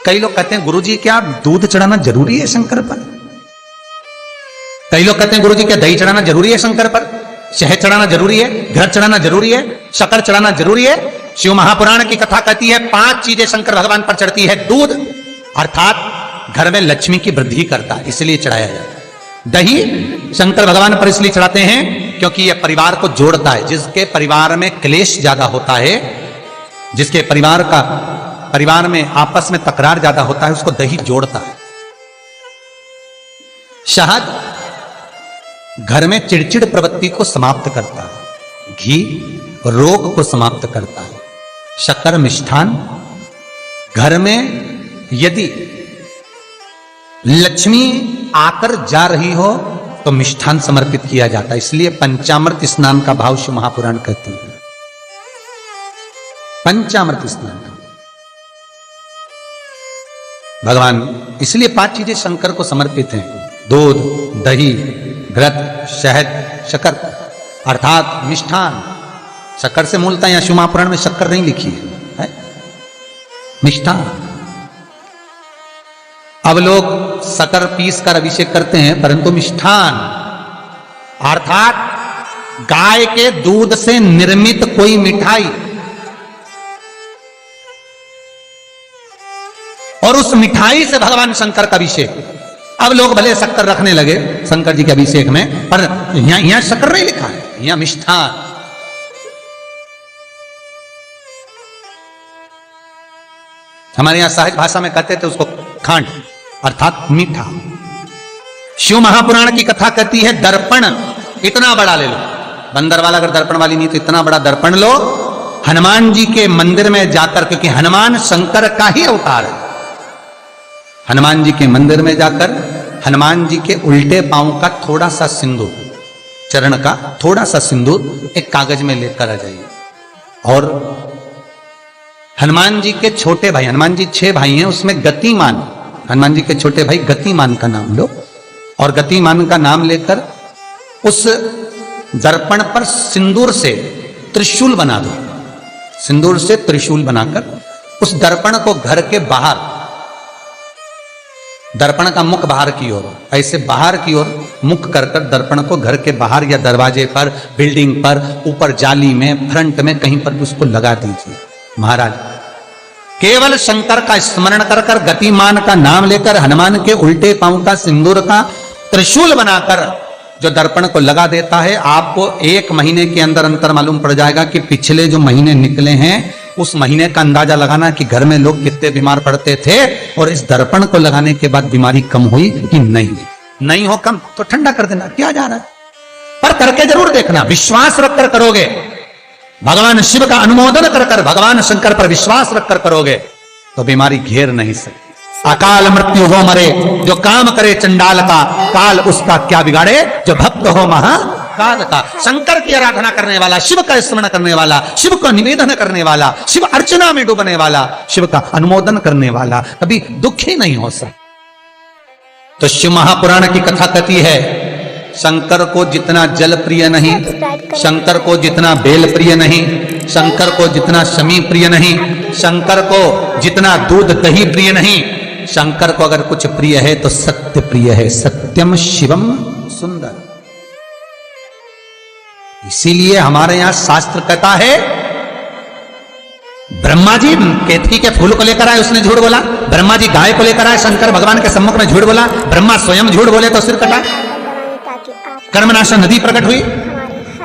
कई लोग कहते हैं गुरुजी क्या दूध चढ़ाना जरूरी है शंकर पर? कई लोग कहते हैं गुरुजी क्या दही चढ़ाना जरूरी है शंकर पर? शहद चढ़ाना जरूरी है? घृत चढ़ाना जरूरी है? शक्कर चढ़ाना जरूरी है? शिव महापुराण की कथा कहती है 5 चीजें शंकर भगवान पर चढ़ती है। दूध अर्थात घर में लक्ष्मी की वृद्धि करता है, इसलिए चढ़ाया जाता है। दही शंकर भगवान पर इसलिए चढ़ाते हैं क्योंकि यह परिवार को जोड़ता है। जिसके परिवार में क्लेश ज्यादा होता है, जिसके परिवार में आपस में तकरार ज्यादा होता है, उसको दही जोड़ता है। शहद घर में चिड़चिड़ प्रवृत्ति को समाप्त करता है। घी रोग को समाप्त करता है। शक्कर मिष्ठान घर में यदि लक्ष्मी आकर जा रही हो तो मिष्ठान समर्पित किया जाता है। इसलिए पंचामृत स्नान का भाव शिव महापुराण कहते हैं। पंचामृत स्नान भगवान, इसलिए 5 चीजें शंकर को समर्पित हैं। दूध, दही, घृत, शहद, शक्कर अर्थात मिष्ठान। शक्कर से मूलतः यहां शिव महापुराण में शक्कर नहीं लिखी है, मिष्ठान। अब लोग शक्कर पीस कर अभिषेक करते हैं, परंतु मिष्ठान अर्थात गाय के दूध से निर्मित कोई मिठाई, और उस मिठाई से भगवान शंकर का अभिषेक। अब लोग भले शक्कर रखने लगे शंकर जी के अभिषेक में, पर यहां शक्कर नहीं लिखा है, यहां मिष्ठान। हमारे यहां साहित्य भाषा में कहते थे उसको खांड अर्थात मीठा। शिव महापुराण की कथा कहती है दर्पण इतना बड़ा ले लो। बंदर वाला अगर दर्पण वाली नहीं तो इतना बड़ा दर्पण लो, हनुमान जी के मंदिर में जाकर, क्योंकि हनुमान शंकर का ही अवतार है। हनुमान जी के मंदिर में जाकर हनुमान जी के उल्टे पांव का थोड़ा सा सिंदूर, चरण का थोड़ा सा सिंदूर एक कागज में लेकर आ जाइए। और हनुमान जी के छोटे भाई, हनुमान जी 6 भाई हैं, उसमें गतिमान, हनुमान जी के छोटे भाई गतिमान का नाम लो, और गतिमान का नाम लेकर उस दर्पण पर सिंदूर से त्रिशूल बना दो। सिंदूर से त्रिशूल बनाकर उस दर्पण को घर के बाहर, दर्पण का मुख बाहर की ओर, ऐसे बाहर की ओर मुख कर कर दर्पण को घर के बाहर या दरवाजे पर, बिल्डिंग पर, ऊपर जाली में, फ्रंट में कहीं पर भी उसको लगा दीजिए। महाराज केवल शंकर का स्मरण कर कर, गतिमान का नाम लेकर, हनुमान के उल्टे पांव का सिंदूर का त्रिशूल बनाकर जो दर्पण को लगा देता है, आपको 1 महीने के अंदर अंतर मालूम पड़ जाएगा कि पिछले जो महीने निकले हैं उस महीने का अंदाजा लगाना कि घर में लोग कितने बीमार पड़ते थे, और इस दर्पण को लगाने के बाद बीमारी कम हुई कि नहीं हो कम तो ठंडा कर देना, क्या जा रहा है, पर करके जरूर देखना। विश्वास रखकर करोगे, भगवान शिव का अनुमोदन कर कर, भगवान शंकर पर विश्वास रखकर करोगे तो बीमारी घेर नहीं सकती। अकाल मृत्यु हो मरे जो काम करे चंडाल का, काल उसका क्या बिगाड़े जो भक्त हो महाकाल का। शंकर की आराधना करने वाला, शिव का स्मरण करने वाला, शिव का निवेदन करने वाला, शिव अर्चना में डूबने वाला, शिव का अनुमोदन करने वाला कभी दुखी नहीं हो सकता। तो शिव महापुराण की कथा कहती है शंकर को जितना जल प्रिय नहीं, शंकर को जितना बेल प्रिय नहीं, शंकर को जितना शमी प्रिय नहीं, शंकर को जितना दूध दही प्रिय नहीं, शंकर को अगर कुछ प्रिय है तो सत्य प्रिय है। सत्यम शिवम सुंदर। इसीलिए हमारे यहां शास्त्र कहता है, ब्रह्मा जी केतकी के फूल को लेकर आए, उसने झूठ बोला। ब्रह्मा जी गाय को लेकर आए, शंकर भगवान के सम्मुख में झूठ बोला। ब्रह्मा स्वयं झूठ बोले तो सिर कटा। कर्मनाशा नदी प्रकट हुई।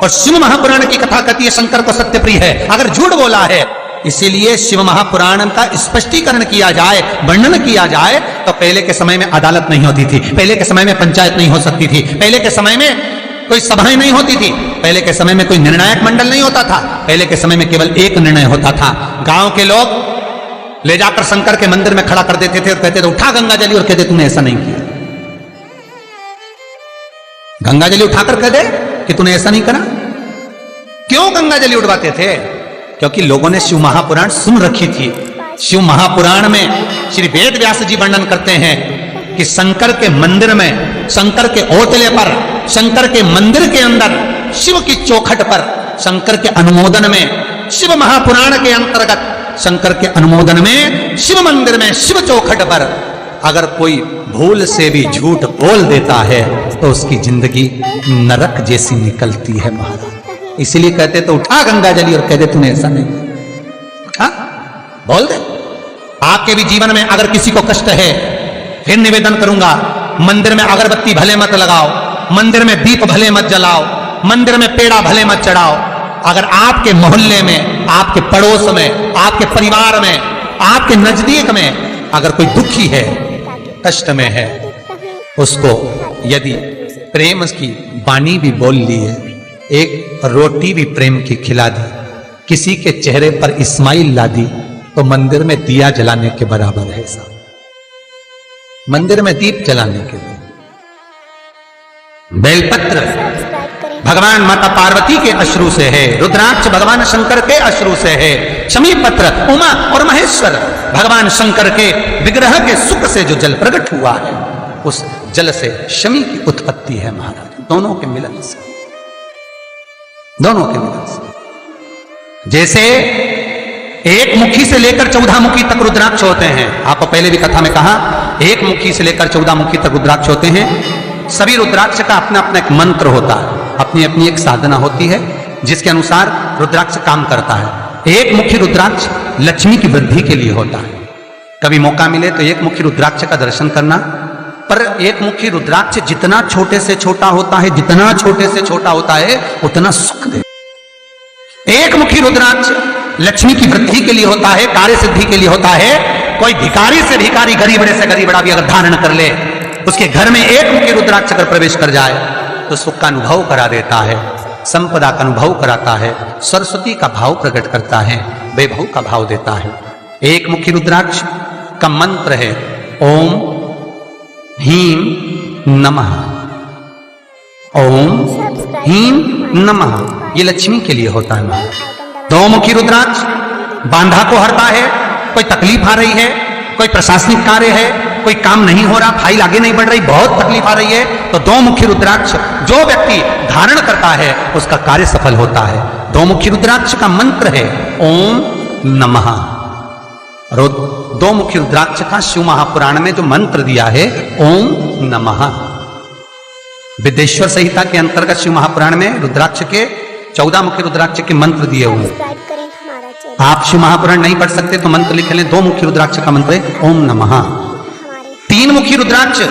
और शिव महापुराण की कथा कहती है शंकर को सत्य प्रिय है, अगर झूठ बोला है। इसीलिए शिव महापुराण का स्पष्टीकरण किया जाए, वर्णन किया जाए, तो पहले के समय में अदालत नहीं होती थी, पहले के समय में पंचायत नहीं हो सकती थी, पहले के समय में कोई सभाएं नहीं होती थी, पहले के समय में कोई निर्णायक मंडल नहीं होता था, पहले के समय में केवल एक निर्णय होता था। गांव के लोग ले जाकर शंकर के मंदिर में खड़ा कर देते थे और कहते थे उठा गंगा जली, और कहते तूने ऐसा नहीं किया। गंगा जली उठाकर कह दे कि तूने ऐसा नहीं करा। क्यों गंगा जली उठवाते थे? क्योंकि लोगों ने शिव महापुराण सुन रखी थी। शिव महापुराण में श्री वेद व्यास जी वर्णन करते हैं कि शंकर के मंदिर में, शंकर के ओटले पर, शंकर के मंदिर के अंदर, शिव की चौखट पर, शंकर के अनुमोदन में, शिव महापुराण के अंतर्गत शंकर के अनुमोदन में शिव मंदिर में शिव चौखट पर अगर कोई भूल से भी झूठ बोल देता है तो उसकी जिंदगी नरक जैसी निकलती है महाराज। इसीलिए कहते तो उठा गंगा जली और कह दे तूने ऐसा नहीं, उठा बोल दे। आपके भी जीवन में अगर किसी को कष्ट है, फिर निवेदन करूंगा, मंदिर में अगरबत्ती भले मत लगाओ, मंदिर में दीप भले मत जलाओ, मंदिर में पेड़ा भले मत चढ़ाओ। अगर आपके मोहल्ले में, आपके पड़ोस में, आपके परिवार में, आपके नजदीक में अगर कोई दुखी है, कष्ट में है, उसको यदि प्रेम की वाणी भी बोल ली है, एक रोटी भी प्रेम की खिला दी, किसी के चेहरे पर इस्माइल ला दी, तो मंदिर में दिया जलाने के बराबर है साहब। मंदिर में दीप जलाने के लिए बेलपत्र भगवान माता पार्वती के अश्रु से है, रुद्राक्ष भगवान शंकर के अश्रु से है, शमी पत्र उमा और महेश्वर भगवान शंकर के विग्रह के सुख से जो जल प्रकट हुआ है, उस जल से शमी की उत्पत्ति है महाराज। दोनों के मिलन से, दोनों के मिलन से। जैसे एक मुखी से लेकर 14 मुखी तक रुद्राक्ष होते हैं, आपको पहले भी कथा में कहा, एक मुखी से लेकर 14 मुखी तक रुद्राक्ष होते हैं। सभी रुद्राक्ष का अपना अपना एक मंत्र होता है, अपनी अपनी एक साधना होती है जिसके अनुसार रुद्राक्ष काम करता है। एक मुखी रुद्राक्ष लक्ष्मी की वृद्धि के लिए होता है। कभी मौका मिले तो एक मुखी रुद्राक्ष का दर्शन करना। पर एक मुखी रुद्राक्ष जितना छोटे से छोटा होता है, जितना छोटे से छोटा होता है, उतना सुख दे। एक मुखी रुद्राक्ष लक्ष्मी की वृद्धि के लिए होता है, कार्य सिद्धि के लिए होता है। कोई भिखारी से भिखारी, गरीबड़े से गरीबड़ा भी अगर धारण कर ले, उसके घर में एक मुखी रुद्राक्ष अगर प्रवेश कर जाए तो सुख का अनुभव करा देता है, संपदा का अनुभव कराता है, सरस्वती का भाव प्रकट करता है, वैभव का भाव देता है। एक मुखी रुद्राक्ष का मंत्र है ओम ह्रीं नमः, ओम ह्रीं नमः। ये लक्ष्मी के लिए होता है। दो मुखी रुद्राक्ष बांधा को हरता है। कोई तकलीफ आ रही है, कोई प्रशासनिक कार्य है, कोई काम नहीं हो रहा, फाइल आगे नहीं बढ़ रही, बहुत तकलीफ आ रही है, तो दो मुखी रुद्राक्ष जो व्यक्ति धारण करता है उसका कार्य सफल होता है। दो मुखी रुद्राक्ष का मंत्र है ओम नमः। दो मुखी रुद्राक्ष का शिव महापुराण में जो मंत्र दिया है ओम नमः। विदेश्वर संहिता के अंतर्गत शिव महापुराण में रुद्राक्ष के 14 मुखी रुद्राक्ष के मंत्र दिए हुए। आप शिव महापुराण नहीं पढ़ सकते तो मंत्र लिख लें। दो मुखी रुद्राक्ष का मंत्र है ओम नमः। 3 मुखी रुद्राक्ष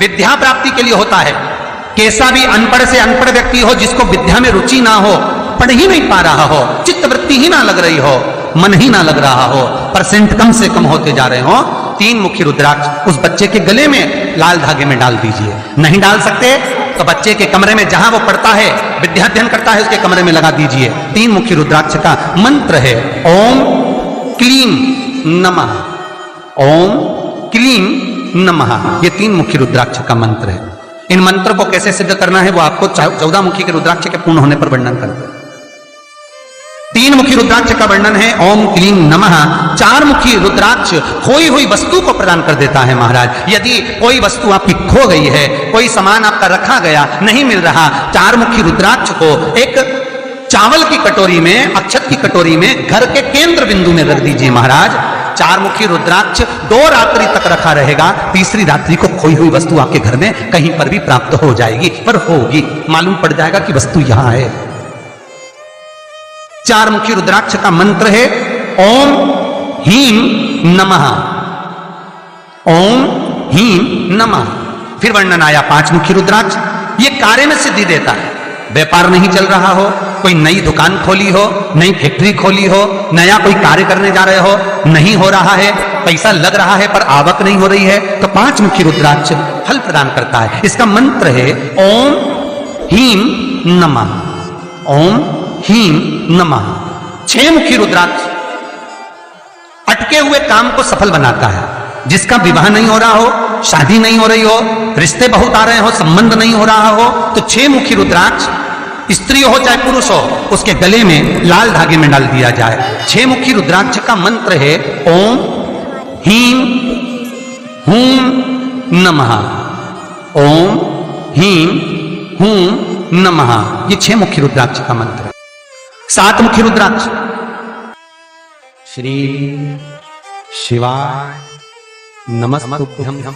विद्या प्राप्ति के लिए होता है। कैसा भी अनपढ़ से अनपढ़ व्यक्ति हो, जिसको विद्या में रुचि ना हो, पढ़ ही नहीं पा रहा हो, चित्त वृत्ति ही ना लग रही हो, मन ही ना लग रहा हो, परसेंट कम से कम होते जा रहे हो, 3 मुखी रुद्राक्ष उस बच्चे के गले में लाल धागे में डाल दीजिए। नहीं डाल सकते तो बच्चे के कमरे में जहां वो पढ़ता है, विद्याध्ययन करता है, उसके कमरे में लगा दीजिए। 3 मुखी रुद्राक्ष का मंत्र है ओम क्लीं नमः, ओम क्लीं नमः। ये 3 मुखी रुद्राक्ष का मंत्र है। इन मंत्र को कैसे सिद्ध करना है वो आपको 14 मुखी के रुद्राक्ष के पूर्ण होने पर वर्णन करते हैं। 3 मुखी रुद्राक्ष का वर्णन है ओम क्लीं नमः। 4 मुखी रुद्राक्ष खोई हुई वस्तु को प्रदान कर देता है महाराज। यदि कोई वस्तु आपकी खो गई है, कोई सामान आपका रखा गया नहीं मिल रहा, 4 मुखी रुद्राक्ष को एक चावल की कटोरी में, अक्षत की कटोरी में घर के केंद्र बिंदु में रख दीजिए महाराज। 4 मुखी रुद्राक्ष 2 रात्रि तक रखा रहेगा। तीसरी रात्रि को खोई हुई वस्तु आपके घर में कहीं पर भी प्राप्त हो जाएगी, पर होगी, मालूम पड़ जाएगा कि वस्तु यहां है। 4 मुखी रुद्राक्ष का मंत्र है ओम ह्रीं नमः, ओम ह्रीं नमः। फिर वर्णन आया 5 मुखी रुद्राक्ष। ये कार्य में सिद्धि देता है। व्यापार नहीं चल रहा हो, कोई नई दुकान खोली हो, नई फैक्ट्री खोली हो, नया कोई कार्य करने जा रहे हो, नहीं हो रहा है, पैसा लग रहा है पर आवक नहीं हो रही है, तो 5 मुखी रुद्राक्ष फल प्रदान करता है। इसका मंत्र है ओम ह्रीं नमः, ओम ह्रीं नमः। 6 मुखी रुद्राक्ष अटके हुए काम को सफल बनाता है। जिसका विवाह नहीं हो रहा हो, शादी नहीं हो रही हो, रिश्ते बहुत आ रहे हो, संबंध नहीं हो रहा हो, तो 6 मुखी रुद्राक्ष स्त्री हो चाहे पुरुष हो, उसके गले में लाल धागे में डाल दिया जाए। 6 मुखी रुद्राक्ष का मंत्र है ओम ह्रीं हूं नमः, ओम ह्रीं हूं नमः। ये 6 मुखी रुद्राक्ष का मंत्र है। 7 मुखी रुद्राक्ष श्री शिवाय नमस्तुभ्यं।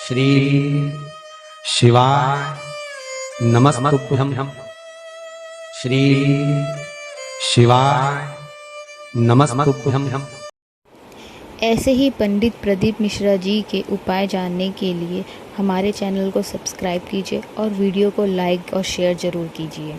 श्री शिवाय नमस्तुभ्यं। श्री शिवाय नमस्तुभ्यं। ऐसे ही पंडित प्रदीप मिश्रा जी के उपाय जानने के लिए हमारे चैनल को सब्सक्राइब कीजिए और वीडियो को लाइक और शेयर ज़रूर कीजिए।